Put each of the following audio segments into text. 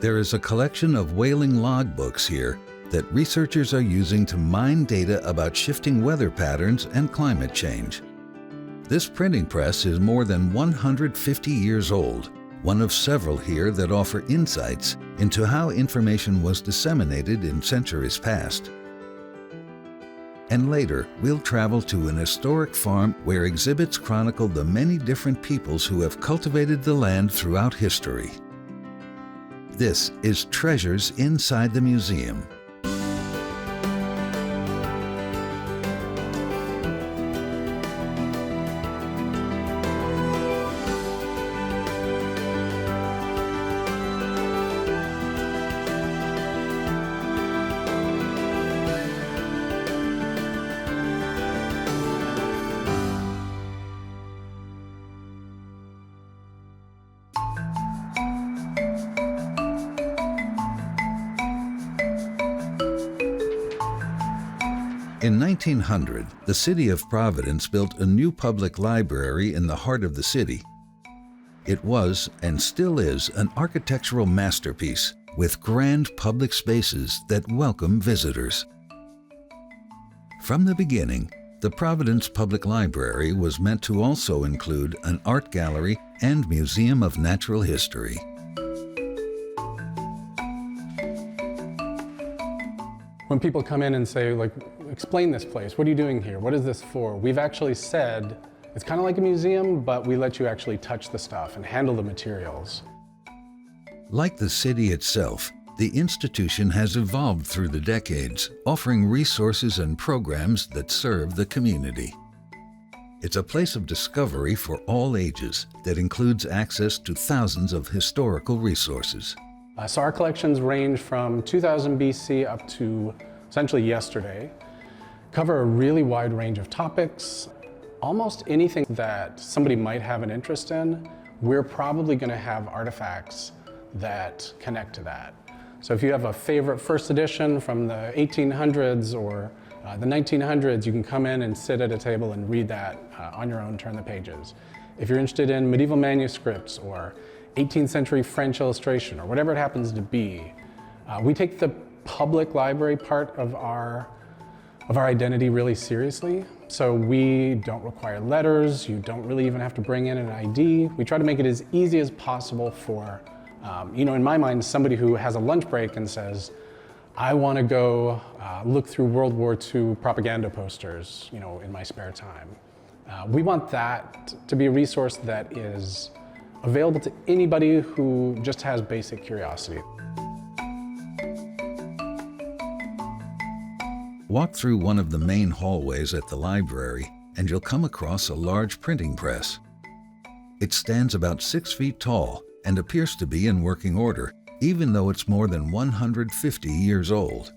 There is a collection of whaling logbooks here that researchers are using to mine data about shifting weather patterns and climate change. This printing press is more than 150 years old, one of several here that offer insights into how information was disseminated in centuries past. And later, we'll travel to an historic farm where exhibits chronicle the many different peoples who have cultivated the land throughout history. This is Treasures Inside the Museum. In 1900, the city of Providence built a new public library in the heart of the city. It was, and still is, an architectural masterpiece with grand public spaces that welcome visitors. From the beginning, the Providence Public Library was meant to also include an art gallery and museum of natural history. When people come in and say, like, explain this place, what are you doing here? What is this for? We've actually said, it's kind of like a museum, but we let you actually touch the stuff and handle the materials. Like the city itself, the institution has evolved through the decades, offering resources and programs that serve the community. It's a place of discovery for all ages that includes access to thousands of historical resources. So our collections range from 2000 BC up to essentially yesterday, cover a really wide range of topics. Almost anything that somebody might have an interest in, we're probably going to have artifacts that connect to that. So if you have a favorite first edition from the 1800s or the 1900s, you can come in and sit at a table and read that on your own, turn the pages. If you're interested in medieval manuscripts or 18th century French illustration or whatever it happens to be, we take the public library part of our identity really seriously. So we don't require letters, you don't really even have to bring in an ID. We try to make it as easy as possible for, in my mind, somebody who has a lunch break and says, I want to go look through World War II propaganda posters, in my spare time. We want that to be a resource that is available to anybody who just has basic curiosity. Walk through one of the main hallways at the library and you'll come across a large printing press. It stands about 6 feet tall and appears to be in working order, even though it's more than 150 years old.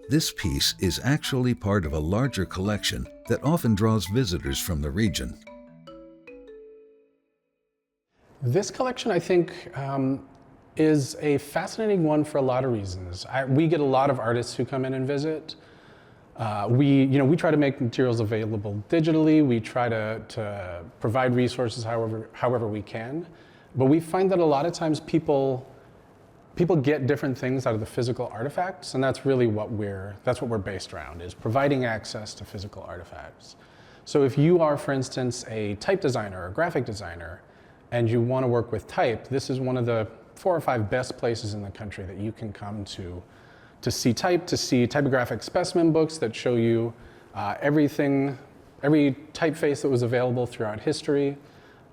This piece is actually part of a larger collection that often draws visitors from the region. This collection, I think, is a fascinating one for a lot of reasons. We get a lot of artists who come in and visit. We try to make materials available digitally. We try to provide resources however we can. But we find that a lot of times people get different things out of the physical artifacts, and that's really what we're based around, is providing access to physical artifacts. So if you are, for instance, a type designer or graphic designer, and you want to work with type, this is one of the 4 or 5 best places in the country that you can come to see type, to see typographic specimen books that show you every typeface that was available throughout history,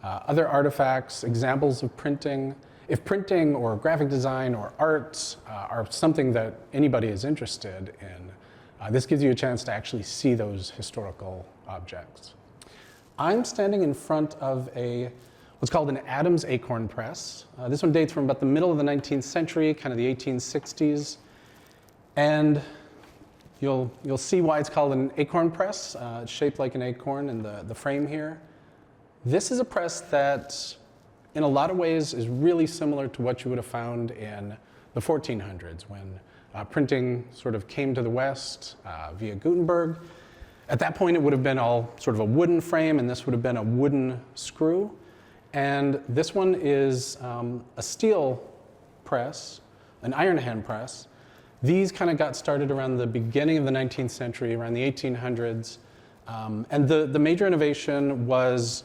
other artifacts, examples of printing. If printing or graphic design or arts are something that anybody is interested in, this gives you a chance to actually see those historical objects. I'm standing in front of what's called an Adams acorn press. This one dates from about the middle of the 19th century, kind of the 1860s. And you'll see why it's called an acorn press. It's shaped like an acorn in the frame here. This is a press that, in a lot of ways, is really similar to what you would have found in the 1400s when printing sort of came to the West via Gutenberg. At that point, it would have been all sort of a wooden frame, and this would have been a wooden screw. And this one is a steel press, an iron hand press. These kind of got started around the beginning of the 19th century, around the 1800s. And the major innovation was,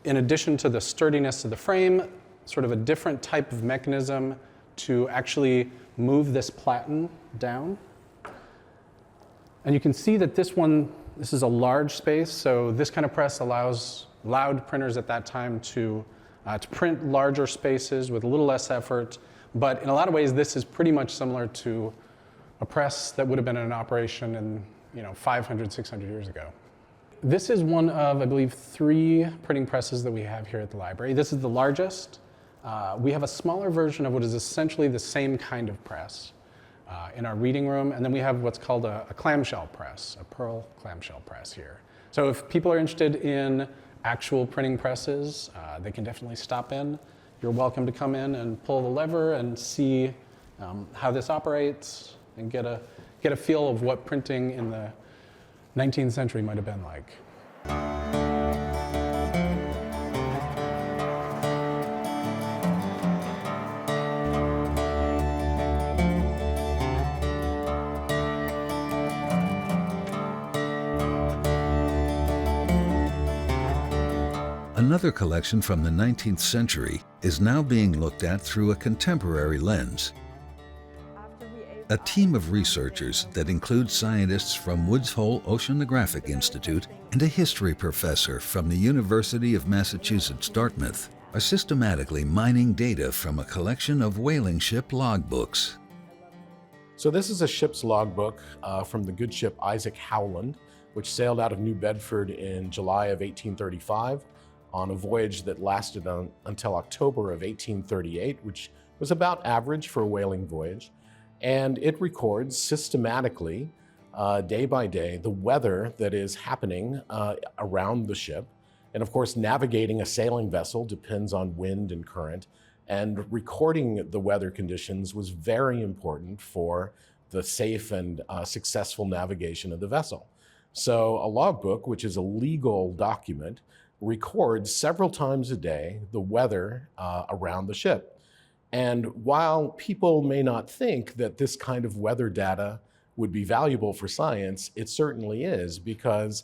in addition to the sturdiness of the frame, sort of a different type of mechanism to actually move this platen down. And you can see that this is a large space, so this kind of press allowed printers at that time to print larger spaces with a little less effort. But in a lot of ways, this is pretty much similar to a press that would have been in operation in 500, 600 years ago. This is one of, I believe, 3 printing presses that we have here at the library. This is the largest. We have a smaller version of what is essentially the same kind of press in our reading room, and then we have what's called a clamshell press, a pearl clamshell press here. So if people are interested in actual printing presses, they can definitely stop in. You're welcome to come in and pull the lever and see how this operates and get a feel of what printing in the 19th century might have been like. Another collection from the 19th century is now being looked at through a contemporary lens. A team of researchers that includes scientists from Woods Hole Oceanographic Institute and a history professor from the University of Massachusetts Dartmouth are systematically mining data from a collection of whaling ship logbooks. So this is a ship's logbook from the good ship Isaac Howland, which sailed out of New Bedford in July of 1835 on a voyage that lasted until October of 1838, which was about average for a whaling voyage. And it records systematically, day by day, the weather that is happening around the ship. And of course, navigating a sailing vessel depends on wind and current. And recording the weather conditions was very important for the safe and successful navigation of the vessel. So a logbook, which is a legal document, records several times a day the weather around the ship. And while people may not think that this kind of weather data would be valuable for science, it certainly is, because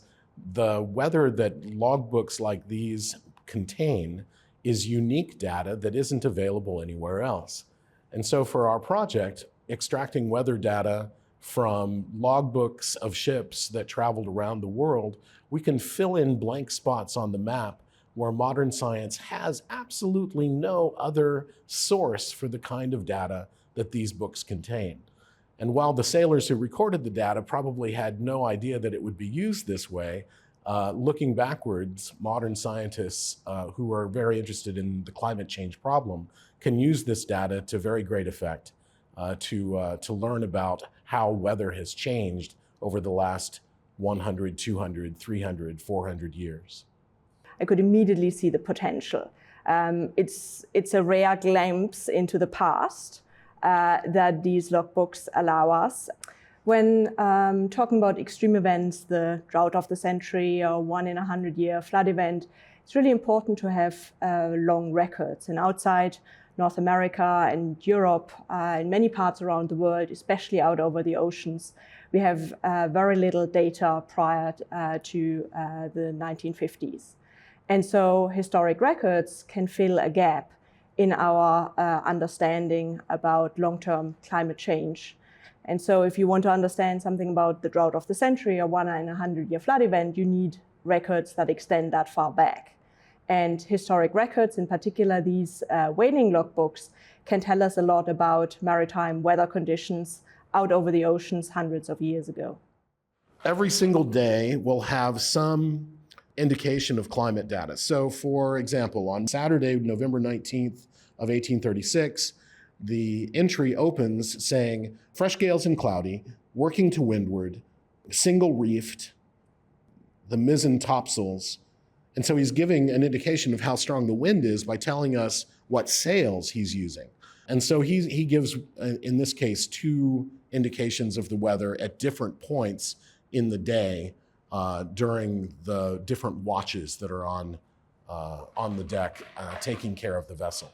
the weather that logbooks like these contain is unique data that isn't available anywhere else. And so for our project, extracting weather data from logbooks of ships that traveled around the world, we can fill in blank spots on the map where modern science has absolutely no other source for the kind of data that these books contain. And while the sailors who recorded the data probably had no idea that it would be used this way, looking backwards, modern scientists who are very interested in the climate change problem can use this data to very great effect to learn about how weather has changed over the last 100, 200, 300, 400 years. I could immediately see the potential. It's a rare glimpse into the past that these logbooks allow us. When talking about extreme events, the drought of the century or 1 in 100-year flood event, it's really important to have long records. And outside North America and Europe, in many parts around the world, especially out over the oceans, we have very little data prior to the 1950s. And so historic records can fill a gap in our understanding about long-term climate change. And so if you want to understand something about the drought of the century or 1 in 100-year flood event, you need records that extend that far back. And historic records, in particular these whaling logbooks, can tell us a lot about maritime weather conditions out over the oceans hundreds of years ago. Every single day we'll have some indication of climate data. So for example, on Saturday, November 19th of 1836, the entry opens saying, fresh gales and cloudy, working to windward, single reefed, the mizzen topsails. And so he's giving an indication of how strong the wind is by telling us what sails he's using. And so he gives, in this case, 2 indications of the weather at different points in the day during the different watches that are on the deck taking care of the vessel.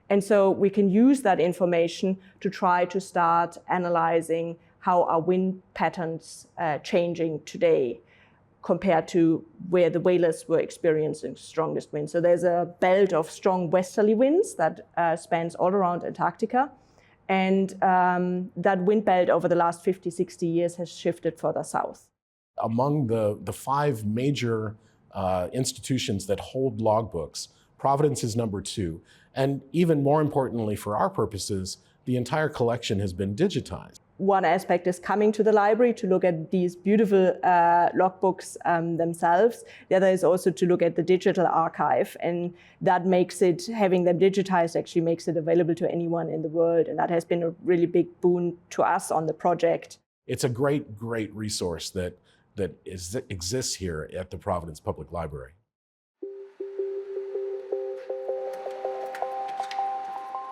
And so we can use that information to try to start analyzing how are wind patterns changing today compared to where the whalers were experiencing strongest winds. So there's a belt of strong westerly winds that spans all around Antarctica. And that wind belt over the last 50, 60 years has shifted further south. Among the 5 major institutions that hold logbooks, Providence is number 2. And even more importantly for our purposes, the entire collection has been digitized. One aspect is coming to the library to look at these beautiful logbooks themselves. The other is also to look at the digital archive, and that makes it, having them digitized actually makes it available to anyone in the world, and that has been a really big boon to us on the project. It's a great, great resource that exists here at the Providence Public Library.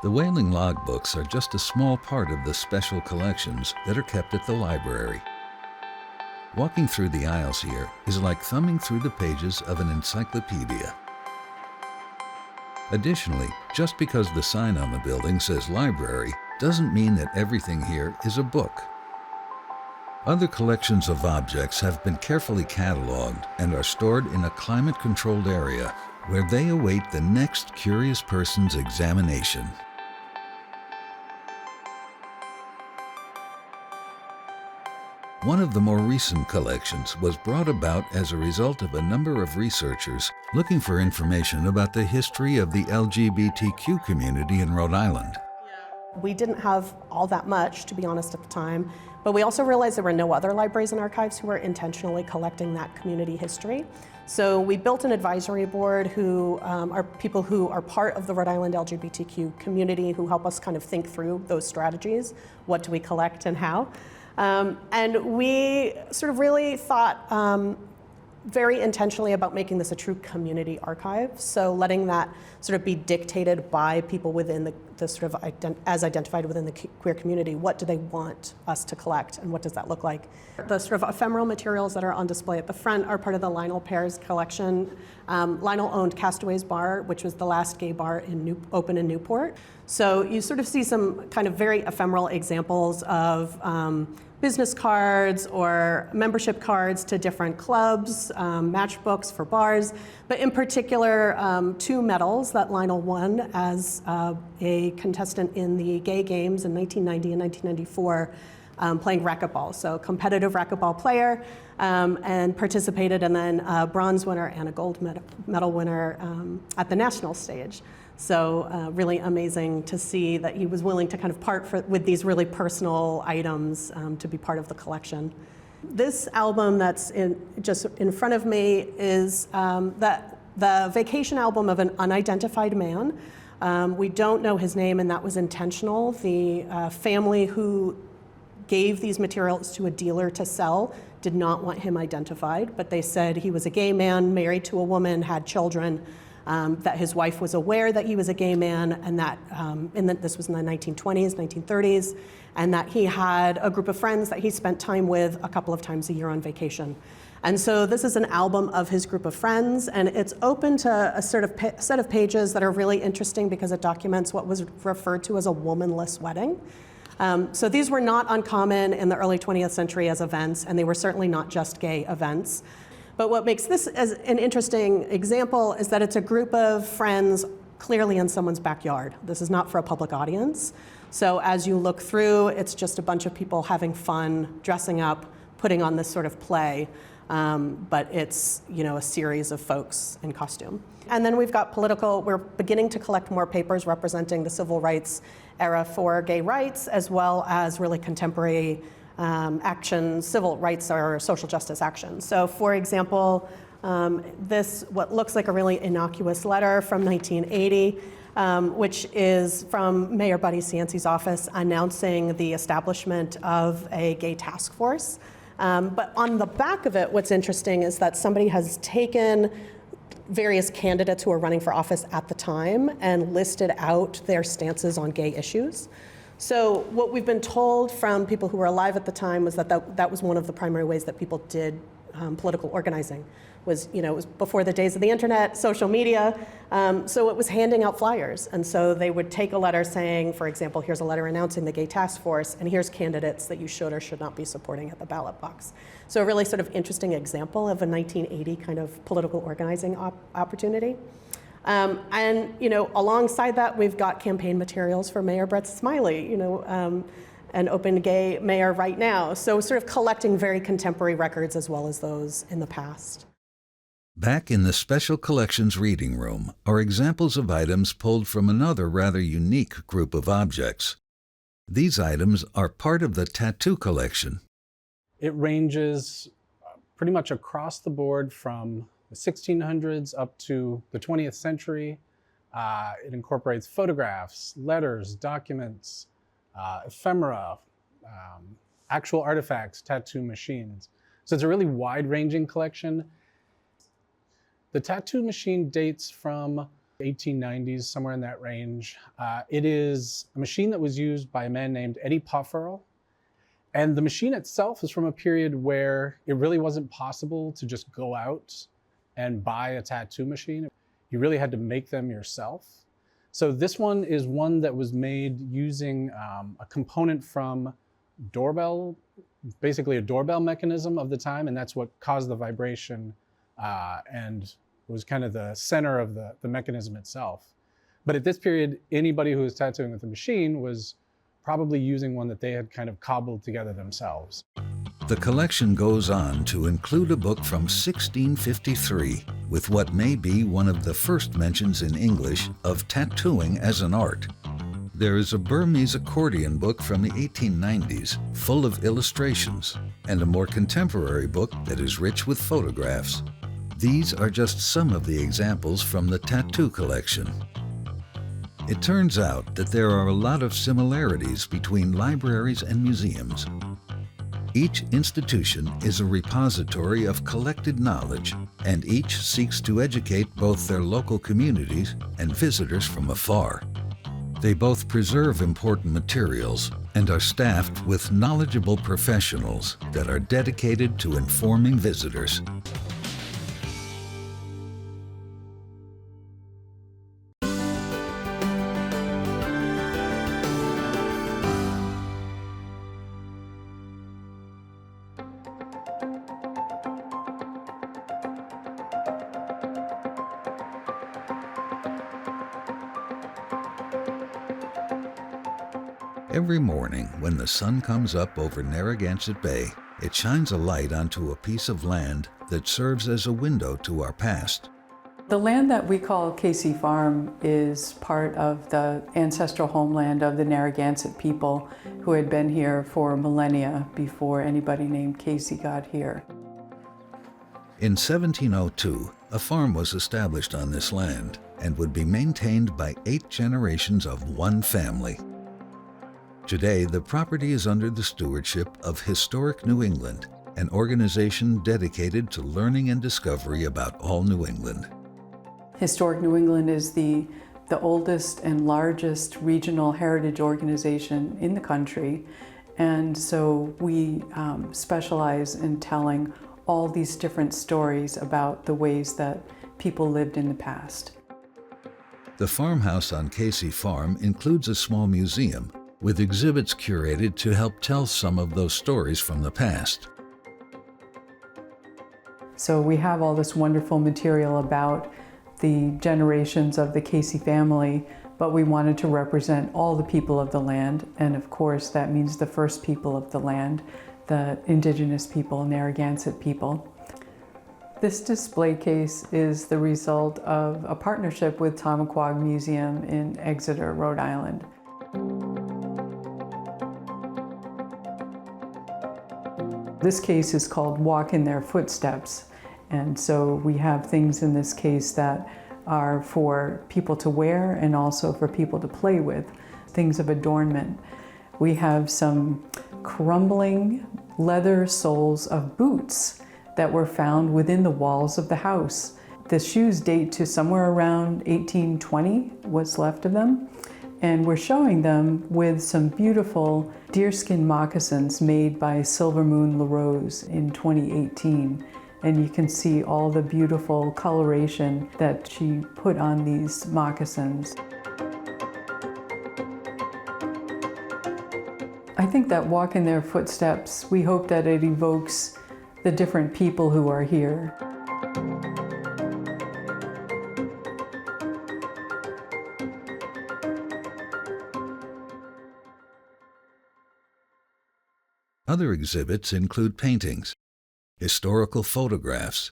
The whaling logbooks are just a small part of the special collections that are kept at the library. Walking through the aisles here is like thumbing through the pages of an encyclopedia. Additionally, just because the sign on the building says library doesn't mean that everything here is a book. Other collections of objects have been carefully cataloged and are stored in a climate-controlled area where they await the next curious person's examination. One of the more recent collections was brought about as a result of a number of researchers looking for information about the history of the LGBTQ community in Rhode Island. We didn't have all that much, to be honest, at the time, but we also realized there were no other libraries and archives who were intentionally collecting that community history. So we built an advisory board who are people who are part of the Rhode Island LGBTQ community who help us kind of think through those strategies. What do we collect and how? And we sort of really thought very intentionally about making this a true community archive. So letting that sort of be dictated by people within the sort of as identified within the queer community. What do they want us to collect, and what does that look like? The sort of ephemeral materials that are on display at the front are part of the Lionel Pears collection. Lionel owned Castaways Bar, which was the last gay bar open in Newport. So you sort of see some kind of very ephemeral examples of business cards or membership cards to different clubs, matchbooks for bars, but in particular 2 medals that Lionel won as a contestant in the gay games in 1990 and 1994, playing racquetball. So competitive racquetball player, and participated, and then a bronze winner and a gold medal winner at the national stage. So really amazing to see that he was willing to kind of part with these really personal items to be part of the collection. This album that's just in front of me is the vacation album of an unidentified man. We don't know his name, and that was intentional. The family who gave these materials to a dealer to sell did not want him identified, but they said he was a gay man, married to a woman, had children, that his wife was aware that he was a gay man, and that this was in the 1920s, 1930s, and that he had a group of friends that he spent time with a couple of times a year on vacation. And so this is an album of his group of friends, and it's open to a sort of set of pages that are really interesting because it documents what was referred to as a womanless wedding. So these were not uncommon in the early 20th century as events, and they were certainly not just gay events. But what makes this as an interesting example is that it's a group of friends clearly in someone's backyard. This is not for a public audience. So as you look through, it's just a bunch of people having fun, dressing up, putting on this sort of play. But it's, a series of folks in costume. And then we've got we're beginning to collect more papers representing the civil rights era for gay rights, as well as really contemporary actions, civil rights or social justice actions. So for example, what looks like a really innocuous letter from 1980, which is from Mayor Buddy Cianci's office announcing the establishment of a gay task force. But on the back of it, what's interesting is that somebody has taken various candidates who are running for office at the time and listed out their stances on gay issues. So what we've been told from people who were alive at the time was that was one of the primary ways that people did political organizing. was, it was before the days of the internet, social media. So it was handing out flyers. And so they would take a letter saying, for example, here's a letter announcing the gay task force, and here's candidates that you should or should not be supporting at the ballot box. So a really sort of interesting example of a 1980 kind of political organizing opportunity. And alongside that, we've got campaign materials for Mayor Brett Smiley, an open gay mayor right now. So sort of collecting very contemporary records as well as those in the past. Back in the Special Collections Reading Room are examples of items pulled from another rather unique group of objects. These items are part of the tattoo collection. It ranges pretty much across the board from the 1600s up to the 20th century. It incorporates photographs, letters, documents, ephemera, actual artifacts, tattoo machines. So it's a really wide-ranging collection. The tattoo machine dates from 1890s, somewhere in that range. It is a machine that was used by a man named Eddie Pofferl. And the machine itself is from a period where it really wasn't possible to just go out and buy a tattoo machine. You really had to make them yourself. So this one is one that was made using a component from doorbell, basically a doorbell mechanism of the time, and that's what caused the vibration and was kind of the center of the mechanism itself. But at this period, anybody who was tattooing with a machine was probably using one that they had kind of cobbled together themselves. The collection goes on to include a book from 1653 with what may be one of the first mentions in English of tattooing as an art. There is a Burmese accordion book from the 1890s full of illustrations and a more contemporary book that is rich with photographs. These are just some of the examples from the tattoo collection. It turns out that there are a lot of similarities between libraries and museums. Each institution is a repository of collected knowledge, and each seeks to educate both their local communities and visitors from afar. They both preserve important materials and are staffed with knowledgeable professionals that are dedicated to informing visitors. Every morning when the sun comes up over Narragansett Bay, it shines a light onto a piece of land that serves as a window to our past. The land that we call Casey Farm is part of the ancestral homeland of the Narragansett people who had been here for millennia before anybody named Casey got here. In 1702, a farm was established on this land and would be maintained by 8 generations of one family. Today, the property is under the stewardship of Historic New England, an organization dedicated to learning and discovery about all New England. Historic New England is the oldest and largest regional heritage organization in the country, and so we specialize in telling all these different stories about the ways that people lived in the past. The farmhouse on Casey Farm includes a small museum with exhibits curated to help tell some of those stories from the past. So we have all this wonderful material about the generations of the Casey family, but we wanted to represent all the people of the land, and of course that means the first people of the land, the indigenous people, Narragansett people. This display case is the result of a partnership with Tamaqua Museum in Exeter, Rhode Island. This case is called Walk in Their Footsteps, and so we have things in this case that are for people to wear and also for people to play with, things of adornment. We have some crumbling leather soles of boots that were found within the walls of the house. The shoes date to somewhere around 1820, what's left of them. And we're showing them with some beautiful deerskin moccasins made by Silver Moon LaRose in 2018. and you can see all the beautiful coloration that she put on these moccasins. I think that walk in their footsteps, we hope that it evokes the different people who are here. Other exhibits include paintings, historical photographs,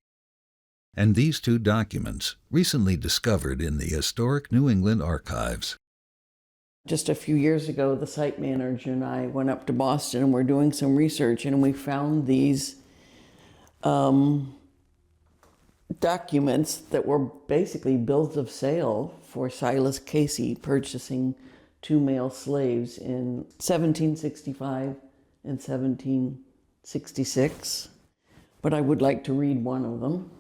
and these two documents recently discovered in the Historic New England Archives. Just a few years ago, the site manager and I went up to Boston and we're doing some research, and we found these documents that were basically bills of sale for Silas Casey purchasing 2 male slaves in 1765 and 1766. But I would like to read one of them.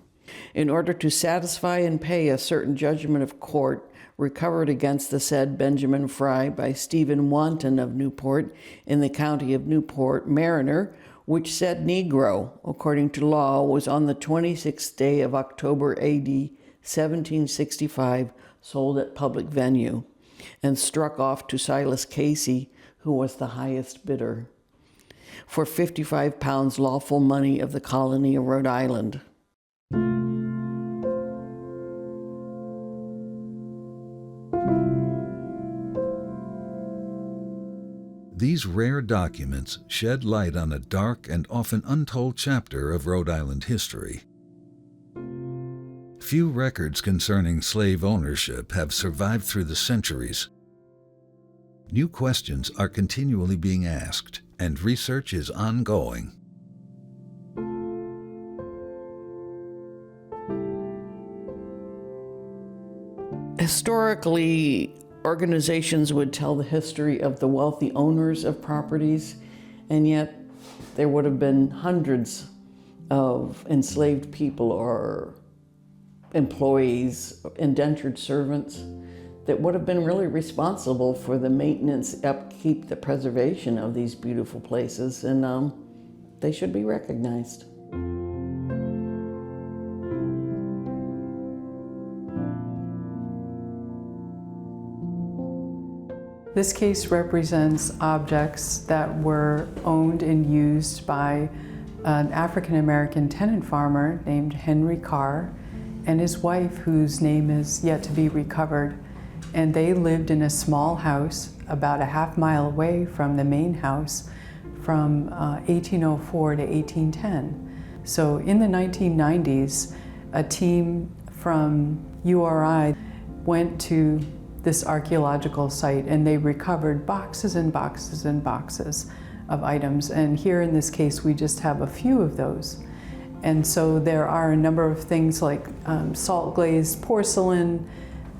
In order to satisfy and pay a certain judgment of court recovered against the said Benjamin Fry by Stephen Wanton of Newport in the county of Newport, Mariner, which said Negro, according to law, was on the 26th day of October AD 1765 sold at public venue, and struck off to Silas Casey, who was the highest bidder, for 55 pounds lawful money of the colony of Rhode Island. These rare documents shed light on a dark and often untold chapter of Rhode Island history. Few records concerning slave ownership have survived through the centuries. New questions are continually being asked, and research is ongoing. Historically, organizations would tell the history of the wealthy owners of properties, and yet there would have been hundreds of enslaved people or employees, indentured servants, that would have been really responsible for the maintenance, upkeep, the preservation of these beautiful places, and they should be recognized. This case represents objects that were owned and used by an African-American tenant farmer named Henry Carr and his wife, whose name is yet to be recovered. And they lived in a small house about a half-mile away from the main house from 1804 to 1810. So in the 1990s, a team from URI went to this archaeological site, and they recovered boxes and boxes and boxes of items. And here in this case, we just have a few of those. And so there are a number of things like salt glazed porcelain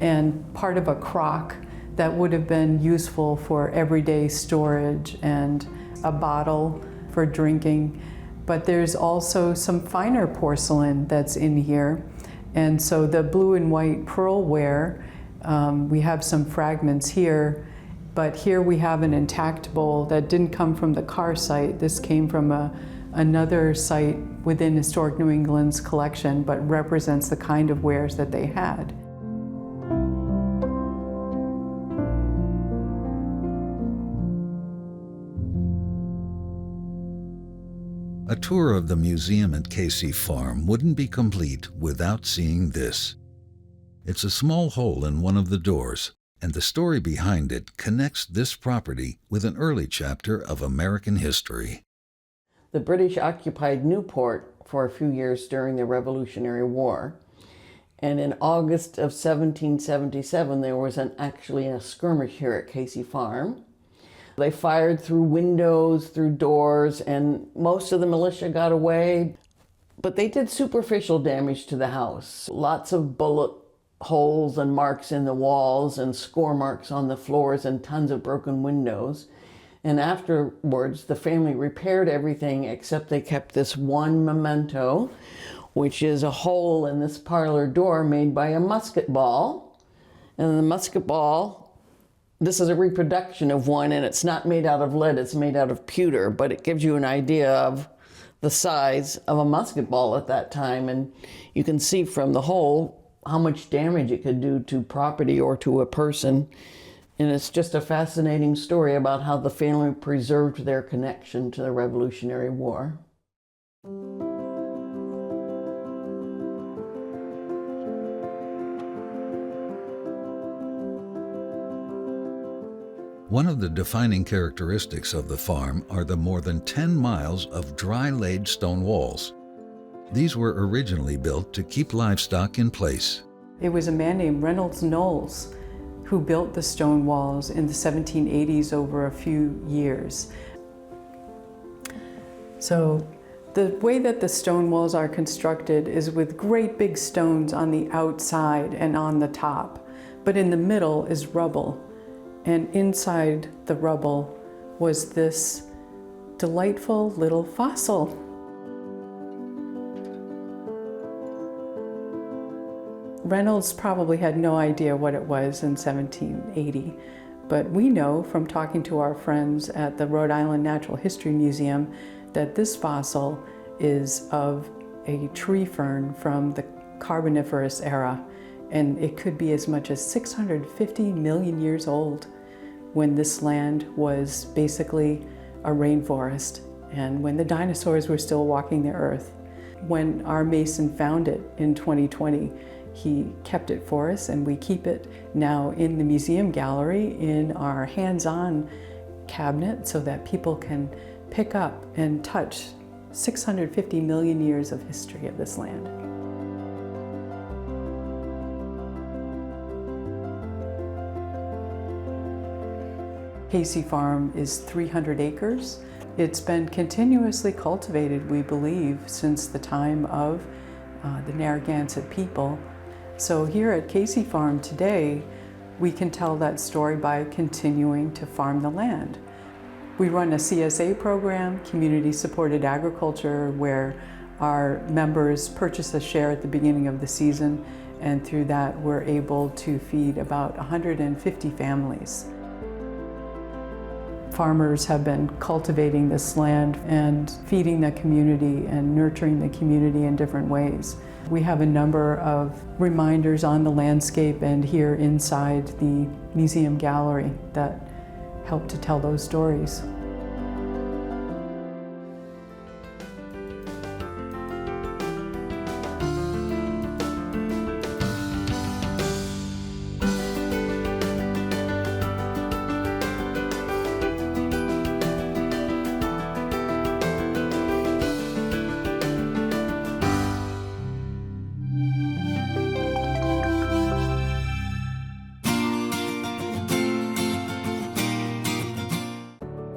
and part of a crock that would have been useful for everyday storage, and a bottle for drinking. But there's also some finer porcelain that's in here. And so the blue and white pearlware, we have some fragments here, but here we have an intact bowl that didn't come from the Carr site. This came from another site within Historic New England's collection, but represents the kind of wares that they had. A tour of the museum at Casey Farm wouldn't be complete without seeing this. It's a small hole in one of the doors, and the story behind it connects this property with an early chapter of American history. The British occupied Newport for a few years during the Revolutionary War, and in August of 1777 there was actually a skirmish here at Casey Farm. They fired through windows, through doors, and most of the militia got away, but they did superficial damage to the house. Lots of bullet holes and marks in the walls and score marks on the floors and tons of broken windows. And afterwards, the family repaired everything except they kept this one memento, which is a hole in this parlor door made by a musket ball. And the musket ball, this is a reproduction of one, and it's not made out of lead, it's made out of pewter, but it gives you an idea of the size of a musket ball at that time, and you can see from the hole how much damage it could do to property or to a person. And it's just a fascinating story about how the family preserved their connection to the Revolutionary War. One of the defining characteristics of the farm are the more than 10 miles of dry-laid stone walls. These were originally built to keep livestock in place. It was a man named Reynolds Knowles who built the stone walls in the 1780s over a few years. So the way that the stone walls are constructed is with great big stones on the outside and on the top, but in the middle is rubble. And inside the rubble was this delightful little fossil. Reynolds probably had no idea what it was in 1780, but we know from talking to our friends at the Rhode Island Natural History Museum that this fossil is of a tree fern from the Carboniferous era, and it could be as much as 650 million years old, when this land was basically a rainforest and when the dinosaurs were still walking the earth. When our mason found it in 2020, he kept it for us, and we keep it now in the museum gallery in our hands-on cabinet so that people can pick up and touch 650 million years of history of this land. Casey Farm is 300 acres. It's been continuously cultivated, we believe, since the time of the Narragansett people. So here at Casey Farm today, we can tell that story by continuing to farm the land. We run a CSA program, community supported agriculture, where our members purchase a share at the beginning of the season, and through that we're able to feed about 150 families. Farmers have been cultivating this land and feeding the community and nurturing the community in different ways. We have a number of reminders on the landscape and here inside the museum gallery that help to tell those stories.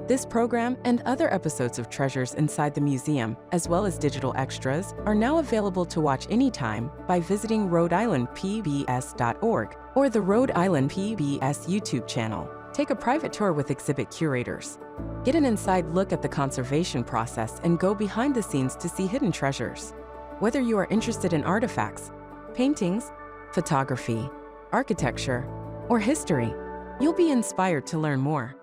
This program and other episodes of Treasures Inside the Museum, as well as digital extras, are now available to watch anytime by visiting RhodeIslandPBS.org or the Rhode Island PBS YouTube channel. Take a private tour with exhibit curators. Get an inside look at the conservation process and go behind the scenes to see hidden treasures. Whether you are interested in artifacts, paintings, photography, architecture, or history, you'll be inspired to learn more.